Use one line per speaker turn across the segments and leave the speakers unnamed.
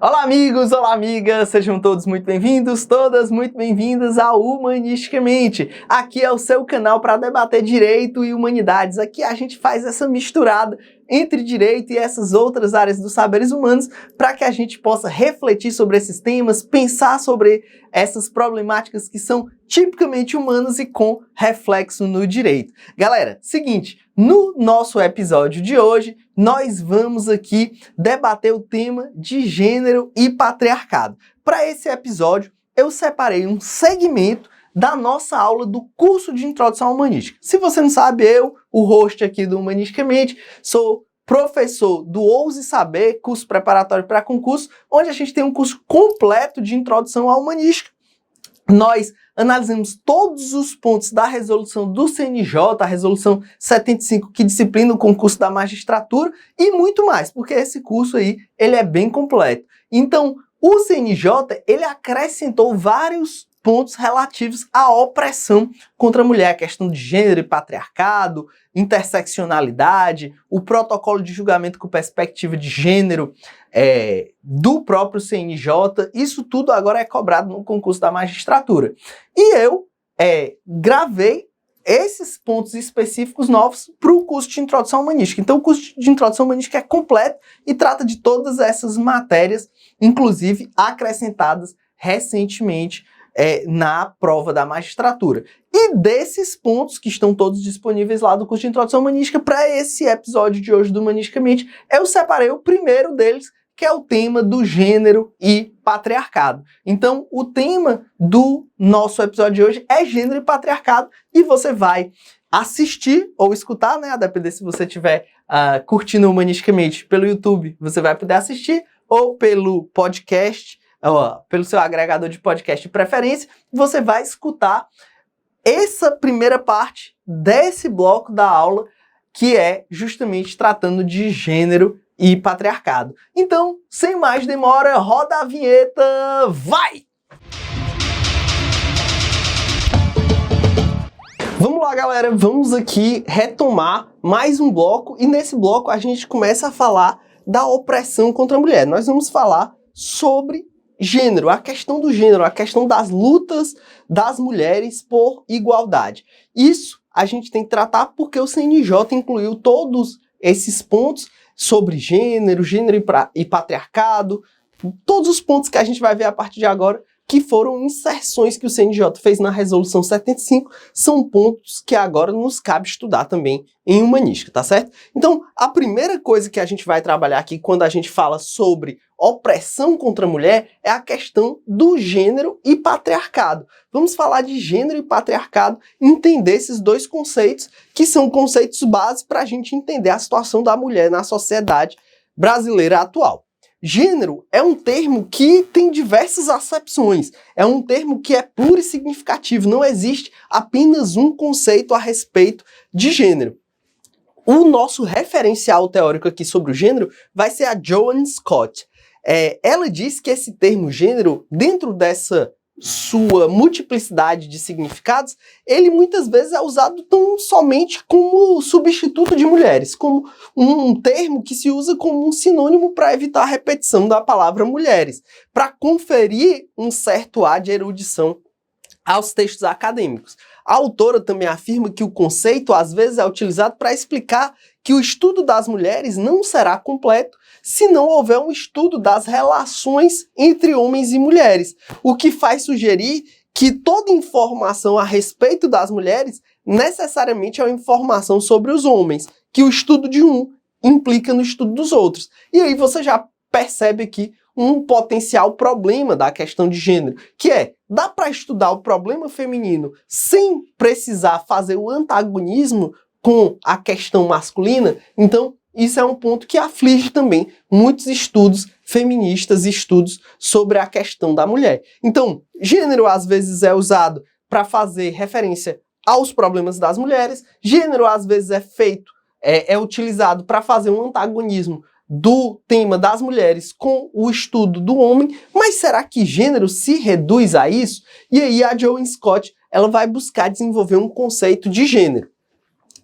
Olá amigos, olá amigas, sejam todos muito bem-vindos, todas muito bem-vindas ao Humanisticamente. Aqui é o seu canal para debater direito e humanidades. Aqui a gente faz essa misturada entre direito e essas outras áreas dos saberes humanos para que a gente possa refletir sobre esses temas, pensar sobre essas problemáticas que são tipicamente humanas e com reflexo no direito. Galera, seguinte, no nosso episódio de hoje, nós vamos aqui debater o tema de gênero e patriarcado. Para esse episódio, eu separei um segmento da nossa aula do curso de Introdução à Humanística. Se você não sabe, eu, o host aqui do Humanisticamente, sou professor do Ouse Saber, curso preparatório para concurso, onde a gente tem um curso completo de Introdução à Humanística. Nós analisamos todos os pontos da resolução do CNJ, a resolução 75, que disciplina o concurso da magistratura, e muito mais, porque esse curso aí, ele é bem completo. Então, o CNJ, ele acrescentou vários pontos relativos à opressão contra a mulher, a questão de gênero e patriarcado, interseccionalidade, o protocolo de julgamento com perspectiva de gênero do próprio CNJ, isso tudo agora é cobrado no concurso da magistratura. E eu gravei esses pontos específicos novos para o curso de Introdução Humanística. Então o curso de Introdução Humanística é completo e trata de todas essas matérias, inclusive acrescentadas recentemente na prova da magistratura. E desses pontos que estão todos disponíveis lá do curso de Introdução Humanística, para esse episódio de hoje do Humanisticamente, eu separei o primeiro deles, que é o tema do gênero e patriarcado. Então, o tema do nosso episódio de hoje é gênero e patriarcado, e você vai assistir ou escutar, né, a depender se você estiver curtindo Humanisticamente pelo YouTube, você vai poder assistir, ou pelo podcast, pelo seu agregador de podcast de preferência, você vai escutar essa primeira parte desse bloco da aula, que é justamente tratando de gênero e patriarcado. Então, sem mais demora, roda a vinheta, vai! Vamos lá, galera, vamos aqui retomar mais um bloco, e nesse bloco a gente começa a falar da opressão contra a mulher. Nós vamos falar sobre gênero, a questão do gênero, a questão das lutas das mulheres por igualdade. Isso a gente tem que tratar porque o CNJ incluiu todos esses pontos sobre gênero e patriarcado, todos os pontos que a gente vai ver a partir de agora, que foram inserções que o CNJ fez na resolução 75, são pontos que agora nos cabe estudar também em humanística, tá certo? Então, a primeira coisa que a gente vai trabalhar aqui quando a gente fala sobre opressão contra a mulher é a questão do gênero e patriarcado. Vamos falar de gênero e patriarcado, entender esses dois conceitos, que são conceitos básicos para a gente entender a situação da mulher na sociedade brasileira atual. Gênero é um termo que tem diversas acepções, é um termo que é plurissignificativo, não existe apenas um conceito a respeito de gênero. O nosso referencial teórico aqui sobre o gênero vai ser a Joan Scott. Ela diz que esse termo gênero, dentro dessa sua multiplicidade de significados, ele muitas vezes é usado tão somente como substituto de mulheres, como um termo que se usa como um sinônimo para evitar a repetição da palavra mulheres, para conferir um certo ar de erudição aos textos acadêmicos. A autora também afirma que o conceito às vezes é utilizado para explicar que o estudo das mulheres não será completo se não houver um estudo das relações entre homens e mulheres, o que faz sugerir que toda informação a respeito das mulheres necessariamente é uma informação sobre os homens, que o estudo de um implica no estudo dos outros. E aí você já percebe aqui um potencial problema da questão de gênero, que dá para estudar o problema feminino sem precisar fazer o antagonismo com a questão masculina? Então, isso é um ponto que aflige também muitos estudos feministas e estudos sobre a questão da mulher. Então, gênero às vezes é usado para fazer referência aos problemas das mulheres, gênero às vezes é utilizado para fazer um antagonismo do tema das mulheres com o estudo do homem, mas será que gênero se reduz a isso? E aí a Joan Scott, ela vai buscar desenvolver um conceito de gênero.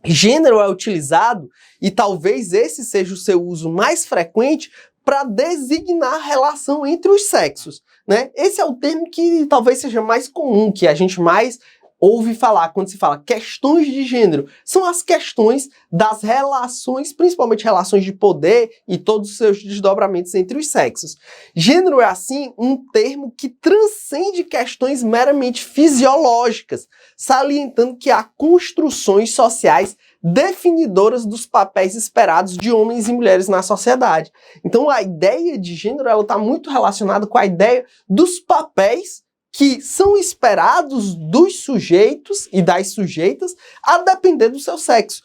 Gênero é utilizado, e talvez esse seja o seu uso mais frequente, para designar a relação entre os sexos, né? Esse é o termo que talvez seja mais comum, que a gente mais ouve falar quando se fala questões de gênero. São as questões das relações, principalmente relações de poder e todos os seus desdobramentos entre os sexos. Gênero é, assim, um termo que transcende questões meramente fisiológicas, salientando que há construções sociais definidoras dos papéis esperados de homens e mulheres na sociedade. Então a ideia de gênero está muito relacionada com a ideia dos papéis que são esperados dos sujeitos e das sujeitas a depender do seu sexo.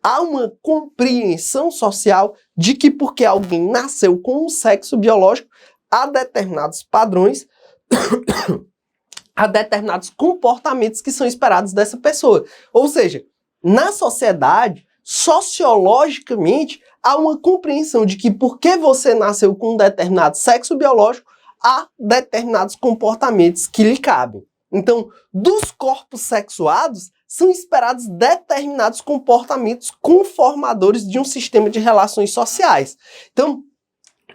Há uma compreensão social de que porque alguém nasceu com um sexo biológico, há determinados padrões, há determinados comportamentos que são esperados dessa pessoa. Ou seja, na sociedade, sociologicamente, há uma compreensão de que porque você nasceu com um determinado sexo biológico, há determinados comportamentos que lhe cabem. Então, dos corpos sexuados, são esperados determinados comportamentos conformadores de um sistema de relações sociais. Então,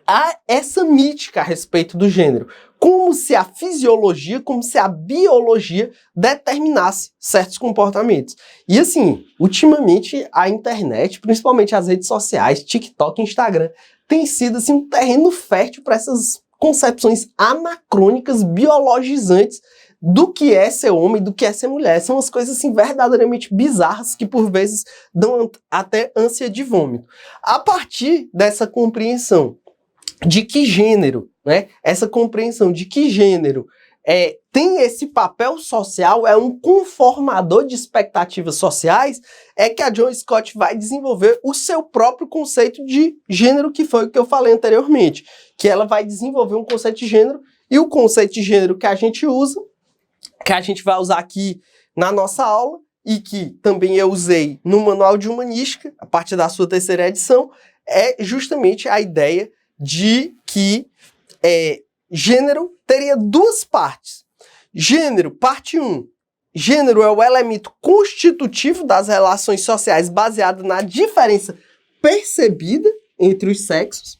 há essa mítica a respeito do gênero, como se a fisiologia, como se a biologia determinasse certos comportamentos. E assim, ultimamente a internet, principalmente as redes sociais, TikTok e Instagram, tem sido assim, um terreno fértil para essas concepções anacrônicas, biologizantes do que é ser homem, do que é ser mulher. São as coisas assim verdadeiramente bizarras que por vezes dão até ânsia de vômito. A partir dessa compreensão de que gênero, né, essa compreensão de que gênero tem esse papel social, é um conformador de expectativas sociais, é que a Joan Scott vai desenvolver o seu próprio conceito de gênero, que foi o que eu falei anteriormente, que ela vai desenvolver um conceito de gênero, e o conceito de gênero que a gente usa, que a gente vai usar aqui na nossa aula, e que também eu usei no Manual de Humanística, a partir da sua terceira edição, é justamente a ideia de que gênero teria duas partes. Gênero, parte 1. Gênero é o elemento constitutivo das relações sociais baseado na diferença percebida entre os sexos.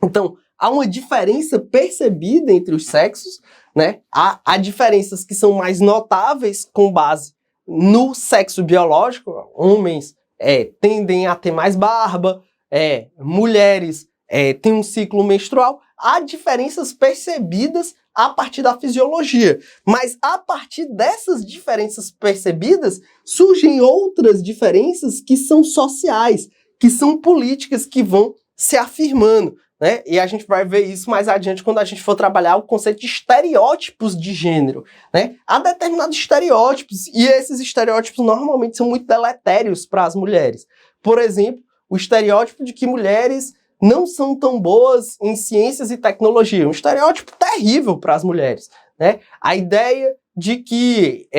Então, há uma diferença percebida entre os sexos, né? Há diferenças que são mais notáveis com base no sexo biológico. Homens tendem a ter mais barba, mulheres têm um ciclo menstrual. Há diferenças percebidas a partir da fisiologia, mas a partir dessas diferenças percebidas surgem outras diferenças que são sociais, que são políticas, que vão se afirmando, né? E a gente vai ver isso mais adiante quando a gente for trabalhar o conceito de estereótipos de gênero, né? Há determinados estereótipos, e esses estereótipos normalmente são muito deletérios para as mulheres. Por exemplo, o estereótipo de que mulheres não são tão boas em ciências e tecnologia. Um estereótipo terrível para as mulheres, né? A ideia de que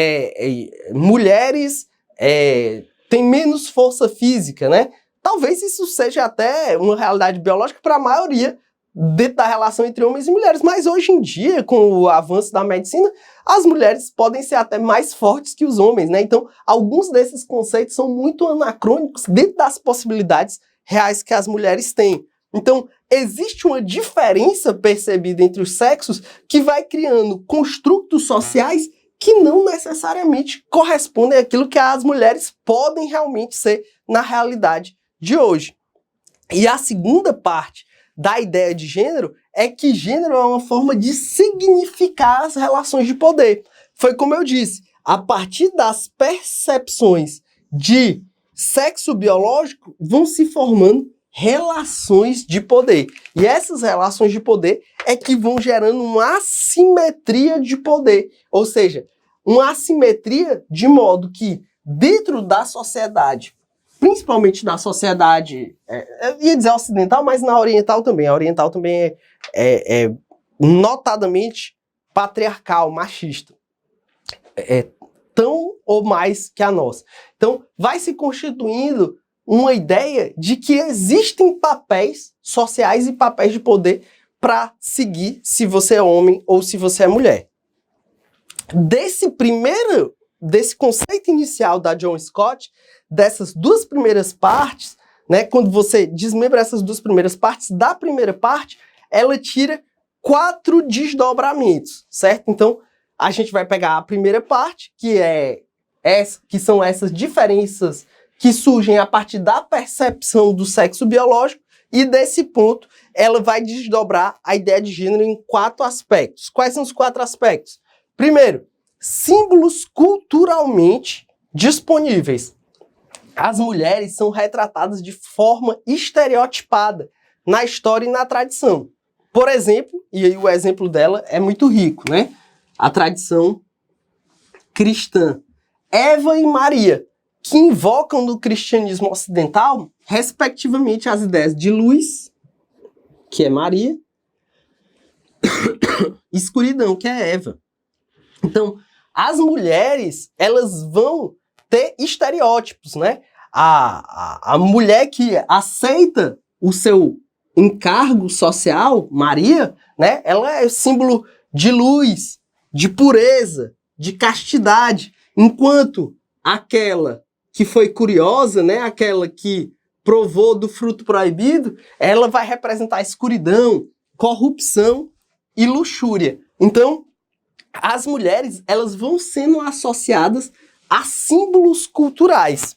mulheres têm menos força física, né? Talvez isso seja até uma realidade biológica para a maioria dentro da relação entre homens e mulheres, mas hoje em dia, com o avanço da medicina, as mulheres podem ser até mais fortes que os homens, né? Então, alguns desses conceitos são muito anacrônicos dentro das possibilidades reais que as mulheres têm. Então, existe uma diferença percebida entre os sexos que vai criando construtos sociais que não necessariamente correspondem àquilo que as mulheres podem realmente ser na realidade de hoje. E a segunda parte da ideia de gênero é que gênero é uma forma de significar as relações de poder. Foi como eu disse, a partir das percepções de sexo biológico vão se formando relações de poder. E essas relações de poder é que vão gerando uma assimetria de poder. Ou seja, uma assimetria de modo que dentro da sociedade, principalmente na sociedade, eu ia dizer ocidental, mas na oriental também. A oriental também é notadamente patriarcal, machista. Tão ou mais que a nossa. Então, vai se constituindo uma ideia de que existem papéis sociais e papéis de poder para seguir se você é homem ou se você é mulher. Desse conceito inicial da Joan Scott, dessas duas primeiras partes, né? Quando você desmembra essas duas primeiras partes, da primeira parte, ela tira 4 desdobramentos, certo? Então, a gente vai pegar a primeira parte, que são essas diferenças que surgem a partir da percepção do sexo biológico, e desse ponto, ela vai desdobrar a ideia de gênero em 4 aspectos. Quais são os 4 aspectos? Primeiro, símbolos culturalmente disponíveis. As mulheres são retratadas de forma estereotipada na história e na tradição. Por exemplo, e aí o exemplo dela é muito rico, né? A tradição cristã. Eva e Maria, que invocam no cristianismo ocidental, respectivamente, as ideias de luz, que é Maria, e escuridão, que é Eva. Então, as mulheres, elas vão ter estereótipos, né? A mulher que aceita o seu encargo social, Maria, né? Ela é símbolo de luz, de pureza, de castidade, enquanto aquela que foi curiosa, né? Aquela que provou do fruto proibido, ela vai representar escuridão, corrupção e luxúria. Então, as mulheres, elas vão sendo associadas a símbolos culturais.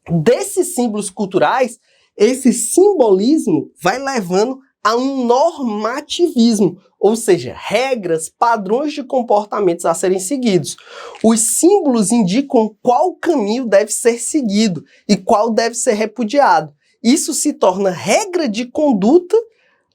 Desses símbolos culturais, esse simbolismo vai levando a um normativismo, ou seja, regras, padrões de comportamentos a serem seguidos. Os símbolos indicam qual caminho deve ser seguido e qual deve ser repudiado. Isso se torna regra de conduta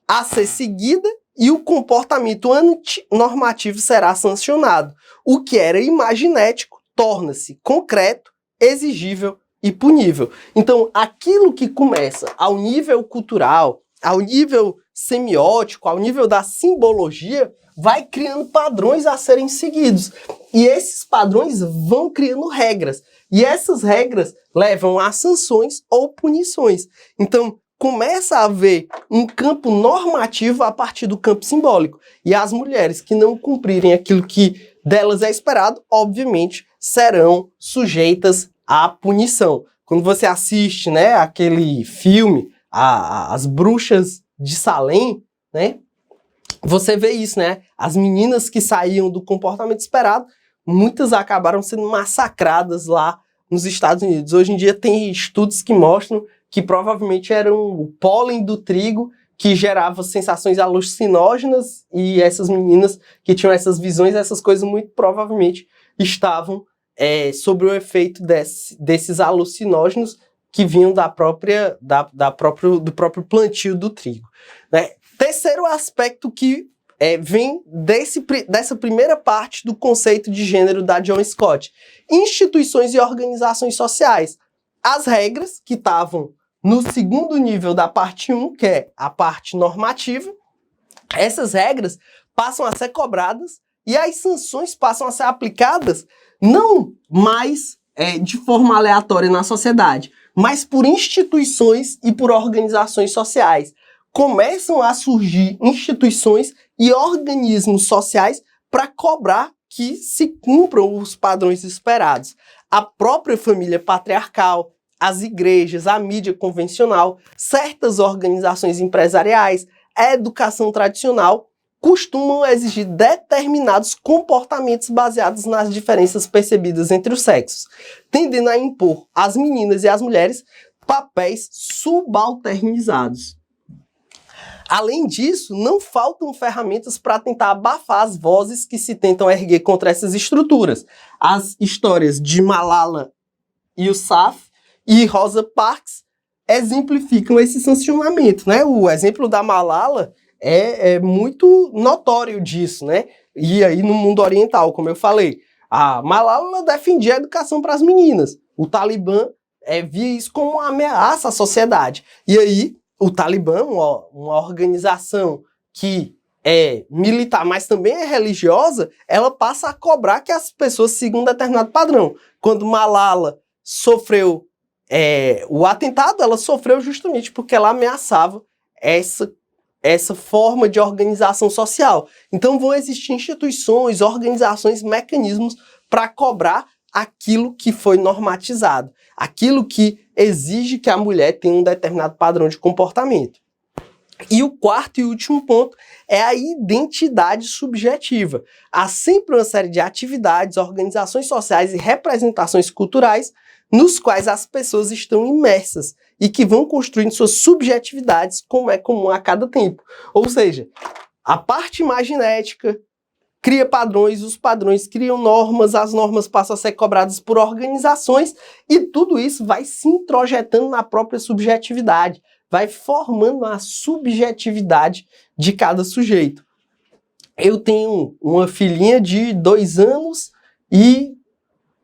a ser seguida e o comportamento antinormativo será sancionado. O que era imaginético torna-se concreto, exigível e punível. Então, aquilo que começa ao nível cultural, ao nível semiótico, ao nível da simbologia, vai criando padrões a serem seguidos. E esses padrões vão criando regras. E essas regras levam a sanções ou punições. Então, começa a haver um campo normativo a partir do campo simbólico. E as mulheres que não cumprirem aquilo que delas é esperado, obviamente, serão sujeitas à punição. Quando você assiste, né, aquele filme, As Bruxas de Salem, né, você vê isso, né? As meninas que saíam do comportamento esperado, muitas acabaram sendo massacradas lá nos Estados Unidos. Hoje em dia tem estudos que mostram que provavelmente era o pólen do trigo que gerava sensações alucinógenas, e essas meninas que tinham essas visões, essas coisas muito provavelmente estavam sob o efeito desses alucinógenos que vinham do próprio plantio do trigo, né? Terceiro aspecto que vem dessa primeira parte do conceito de gênero da John Scott: instituições e organizações sociais. As regras que estavam no segundo nível da parte 1, que é a parte normativa, essas regras passam a ser cobradas e as sanções passam a ser aplicadas não mais de forma aleatória na sociedade, mas por instituições e por organizações sociais. Começam a surgir instituições e organismos sociais para cobrar que se cumpram os padrões esperados. A própria família patriarcal, as igrejas, a mídia convencional, certas organizações empresariais, a educação tradicional, costumam exigir determinados comportamentos baseados nas diferenças percebidas entre os sexos, tendendo a impor às meninas e às mulheres papéis subalternizados. Além disso, não faltam ferramentas para tentar abafar as vozes que se tentam erguer contra essas estruturas. As histórias de Malala Yousafzai e Rosa Parks exemplificam esse sancionamento, né? O exemplo da Malala é muito notório disso, né? E aí no mundo oriental, como eu falei, a Malala defendia a educação para as meninas. O Talibã via isso como uma ameaça à sociedade. E aí o Talibã, uma organização que é militar, mas também é religiosa, ela passa a cobrar que as pessoas sigam um determinado padrão. Quando Malala sofreu o atentado, ela sofreu justamente porque ela ameaçava essa forma de organização social. Então vão existir instituições, organizações, mecanismos para cobrar aquilo que foi normatizado, aquilo que exige que a mulher tenha um determinado padrão de comportamento. E o quarto e último ponto é a identidade subjetiva. Há sempre uma série de atividades, organizações sociais e representações culturais nos quais as pessoas estão imersas e que vão construindo suas subjetividades, como é comum a cada tempo. Ou seja, a parte imaginética cria padrões, os padrões criam normas, as normas passam a ser cobradas por organizações e tudo isso vai se introjetando na própria subjetividade, vai formando a subjetividade de cada sujeito. Eu tenho uma filhinha de 2 anos e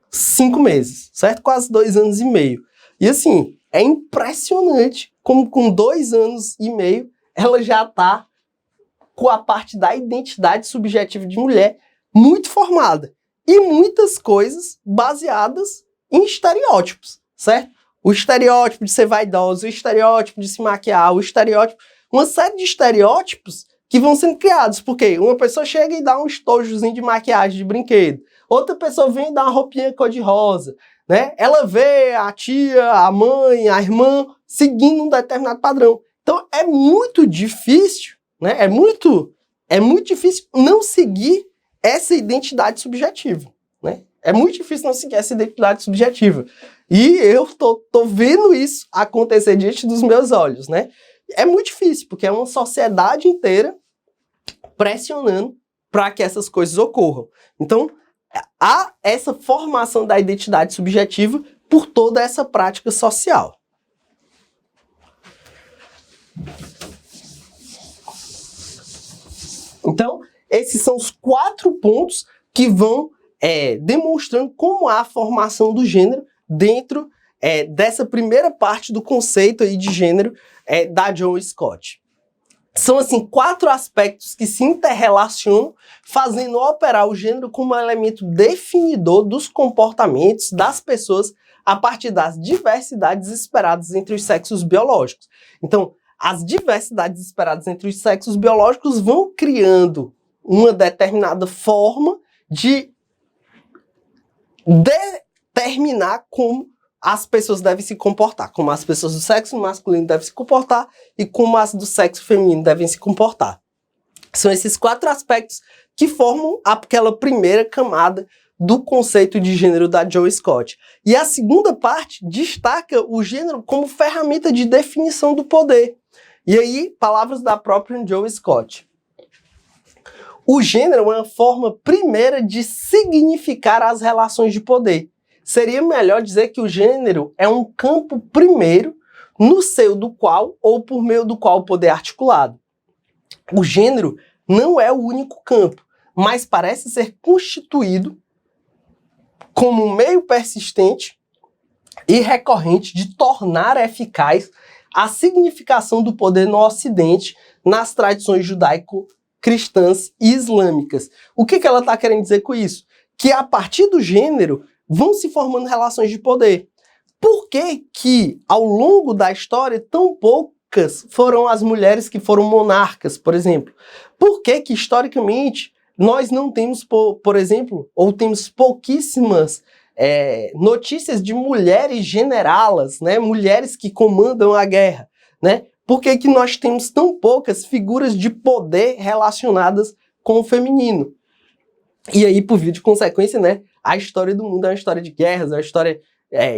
5 meses, certo? Quase 2 anos e meio. E assim, é impressionante como com 2 anos e meio ela já está com a parte da identidade subjetiva de mulher muito formada. E muitas coisas baseadas em estereótipos, certo? O estereótipo de ser vaidosa, o estereótipo de se maquiar, o estereótipo... Uma série de estereótipos que vão sendo criados. Porque uma pessoa chega e dá um estojozinho de maquiagem de brinquedo. Outra pessoa vem e dá uma roupinha cor-de-rosa, né? Ela vê a tia, a mãe, a irmã seguindo um determinado padrão. Então é muito difícil, né? É muito difícil não seguir essa identidade subjetiva, né? É muito difícil não seguir essa identidade subjetiva. E eu tô vendo isso acontecer diante dos meus olhos, né? É muito difícil, porque é uma sociedade inteira pressionando para que essas coisas ocorram. Então, há essa formação da identidade subjetiva por toda essa prática social. Então, esses são os 4 pontos que vão demonstrando como há a formação do gênero dentro dessa primeira parte do conceito aí de gênero da Joan Scott. São, assim, 4 aspectos que se interrelacionam, fazendo operar o gênero como um elemento definidor dos comportamentos das pessoas a partir das diversidades esperadas entre os sexos biológicos. Então, as diversidades esperadas entre os sexos biológicos vão criando uma determinada forma de determinar como as pessoas devem se comportar, como as pessoas do sexo masculino devem se comportar e como as do sexo feminino devem se comportar. São esses 4 aspectos que formam aquela primeira camada do conceito de gênero da Joan Scott. E a segunda parte destaca o gênero como ferramenta de definição do poder. E aí, palavras da própria Joan Scott. O gênero é uma forma primeira de significar as relações de poder. Seria melhor dizer que o gênero é um campo primeiro no seio do qual ou por meio do qual o poder é articulado. O gênero não é o único campo, mas parece ser constituído como um meio persistente e recorrente de tornar eficaz a significação do poder no Ocidente nas tradições judaico-cristãs e islâmicas. O que ela está querendo dizer com isso? Que a partir do gênero vão se formando relações de poder. Por que que, ao longo da história, tão poucas foram as mulheres que foram monarcas, por exemplo? Por que que, historicamente, nós não temos, por exemplo, ou temos pouquíssimas notícias de mulheres generalas, né? Mulheres que comandam a guerra, né? Por que que nós temos tão poucas figuras de poder relacionadas com o feminino? E aí, por via de consequência, né? A história do mundo é uma história de guerras, é uma história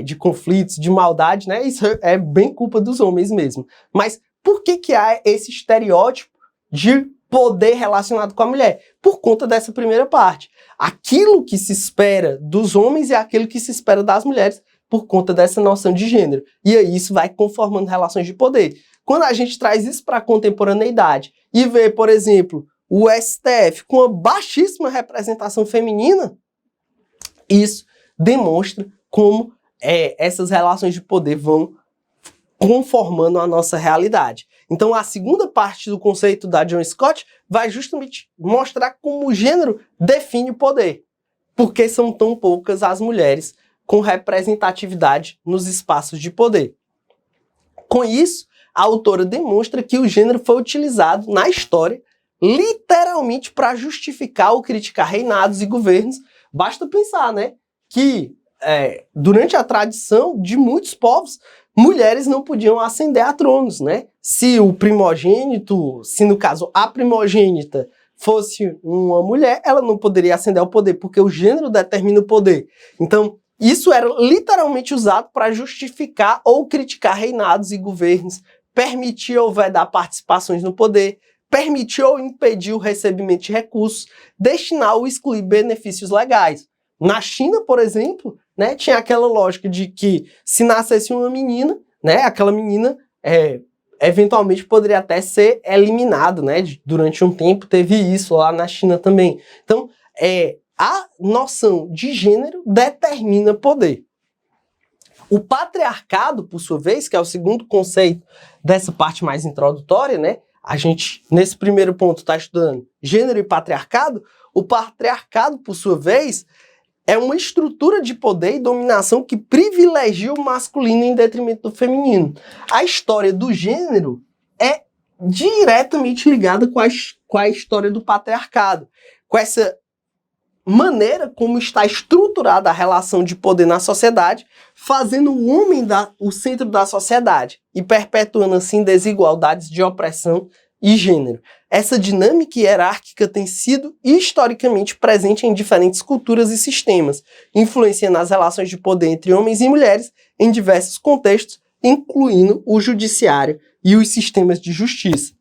de conflitos, de maldade, né? Isso é bem culpa dos homens mesmo. Mas por que que há esse estereótipo de poder relacionado com a mulher? Por conta dessa primeira parte. Aquilo que se espera dos homens e aquilo que se espera das mulheres por conta dessa noção de gênero. E aí isso vai conformando relações de poder. Quando a gente traz isso para a contemporaneidade e vê, por exemplo, o STF com uma baixíssima representação feminina, isso demonstra como essas relações de poder vão conformando a nossa realidade. Então a segunda parte do conceito da Joan Scott vai justamente mostrar como o gênero define o poder. Porque são tão poucas as mulheres com representatividade nos espaços de poder. Com isso, a autora demonstra que o gênero foi utilizado na história literalmente para justificar ou criticar reinados e governos. Basta pensar, né, que, durante a tradição de muitos povos, mulheres não podiam ascender a tronos, né? Se o primogênito, se no caso a primogênita fosse uma mulher, ela não poderia ascender ao poder, porque o gênero determina o poder. Então, isso era literalmente usado para justificar ou criticar reinados e governos, permitir ou vedar participações no poder, permitir ou impedir o recebimento de recursos, destinar ou excluir benefícios legais. Na China, por exemplo, né, tinha aquela lógica de que se nascesse uma menina, né, aquela menina eventualmente poderia até ser eliminada, né, durante um tempo teve isso lá na China também. Então, a noção de gênero determina poder. O patriarcado, por sua vez, que é o segundo conceito dessa parte mais introdutória, né? A gente, nesse primeiro ponto, está estudando gênero e patriarcado. O patriarcado, por sua vez, é uma estrutura de poder e dominação que privilegia o masculino em detrimento do feminino. A história do gênero é diretamente ligada com a história do patriarcado, com essa maneira como está estruturada a relação de poder na sociedade, fazendo o homem o centro da sociedade e perpetuando assim desigualdades de opressão e gênero. Essa dinâmica hierárquica tem sido historicamente presente em diferentes culturas e sistemas, influenciando as relações de poder entre homens e mulheres em diversos contextos, incluindo o judiciário e os sistemas de justiça.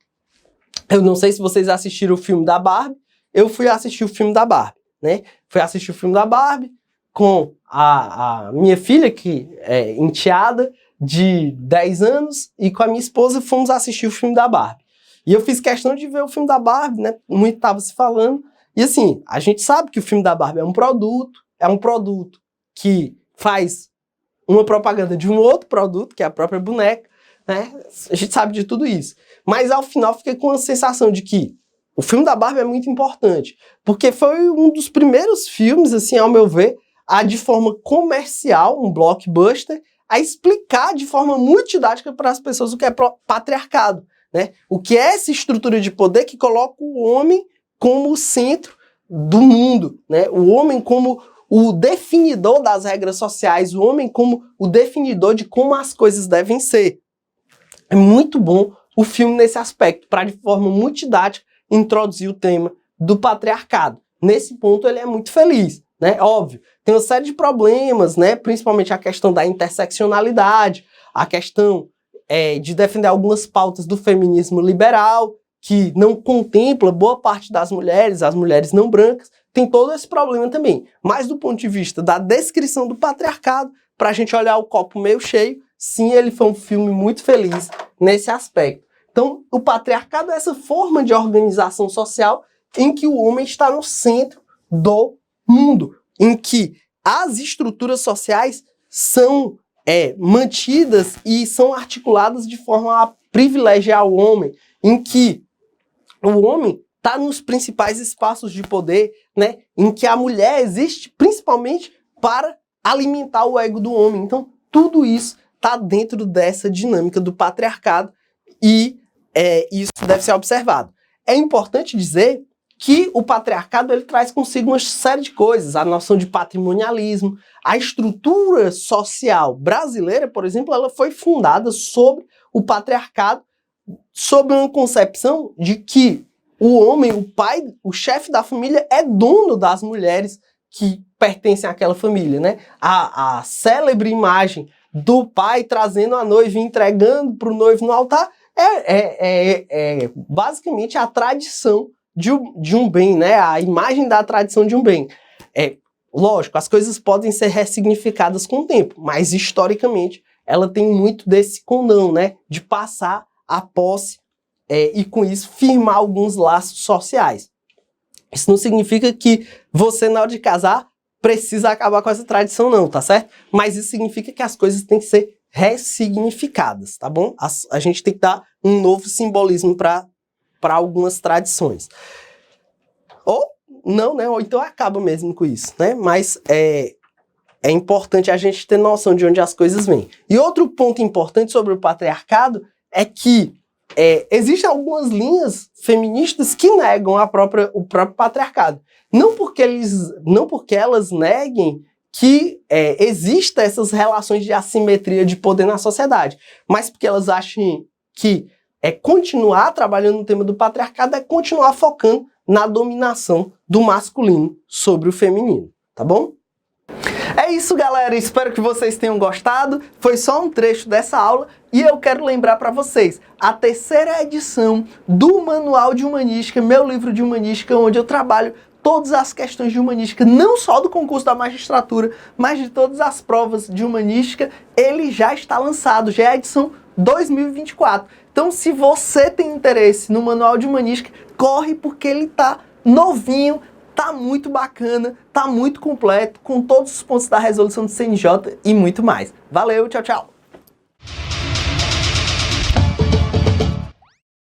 Eu não sei se vocês assistiram o filme da Barbie, eu fui assistir o filme da Barbie. Né? Fui assistir o filme da Barbie com a minha filha, que é enteada, de 10 anos, e com a minha esposa fomos assistir o filme da Barbie. E eu fiz questão de ver o filme da Barbie, né? Muito estava se falando. E assim, a gente sabe que o filme da Barbie é um produto que faz uma propaganda de um outro produto, que é a própria boneca, né? A gente sabe de tudo isso. Mas ao final fica com a sensação de que o filme da Barbie é muito importante, porque foi um dos primeiros filmes, assim, ao meu ver, de forma comercial, um blockbuster, a explicar de forma muito didática para as pessoas o que é patriarcado, né? O que é essa estrutura de poder que coloca o homem como o centro do mundo, né? O homem como o definidor das regras sociais, o homem como o definidor de como as coisas devem ser. É muito bom o filme nesse aspecto, para de forma muito didática introduzir o tema do patriarcado. Nesse ponto ele é muito feliz, né? Óbvio, tem uma série de problemas, né? Principalmente a questão da interseccionalidade, a questão de defender algumas pautas do feminismo liberal, que não contempla boa parte das mulheres, as mulheres não brancas, tem todo esse problema também. Mas do ponto de vista da descrição do patriarcado, para a gente olhar o copo meio cheio, sim, ele foi um filme muito feliz nesse aspecto. Então, o patriarcado é essa forma de organização social em que o homem está no centro do mundo, em que as estruturas sociais são mantidas e são articuladas de forma a privilegiar o homem, em que o homem está nos principais espaços de poder, né? Em que a mulher existe principalmente para alimentar o ego do homem. Então, tudo isso está dentro dessa dinâmica do patriarcado e isso deve ser observado. É importante dizer que o patriarcado ele traz consigo uma série de coisas, a noção de patrimonialismo, a estrutura social brasileira, por exemplo, ela foi fundada sobre o patriarcado, sobre uma concepção de que o homem, o pai, o chefe da família é dono das mulheres que pertencem àquela família, né? A célebre imagem do pai trazendo a noiva e entregando para o noivo no altar basicamente a tradição de um bem, né? A imagem da tradição de um bem. Lógico, as coisas podem ser ressignificadas com o tempo, mas historicamente ela tem muito desse condão, né? De passar a posse e com isso firmar alguns laços sociais. Isso não significa que você, na hora de casar, precisa acabar com essa tradição não, tá certo? Mas isso significa que as coisas têm que ser ressignificadas, tá bom? A gente tem que dar um novo simbolismo para algumas tradições. Ou não, né? Ou então acaba mesmo com isso, né? Mas é importante a gente ter noção de onde as coisas vêm. E outro ponto importante sobre o patriarcado é que existem algumas linhas feministas que negam o próprio patriarcado. Não porque elas neguem que exista essas relações de assimetria de poder na sociedade, mas porque elas acham que continuar trabalhando no tema do patriarcado é continuar focando na dominação do masculino sobre o feminino, tá bom? É isso, galera, espero que vocês tenham gostado. Foi só um trecho dessa aula e eu quero lembrar para vocês, a terceira edição do Manual de Humanística, meu livro de Humanística, onde eu trabalho todas as questões de Humanística, não só do concurso da magistratura, mas de todas as provas de Humanística, ele já está lançado, já é a edição 2024. Então, se você tem interesse no Manual de Humanística, corre porque ele tá novinho, tá muito bacana, tá muito completo, com todos os pontos da resolução do CNJ e muito mais. Valeu, tchau, tchau!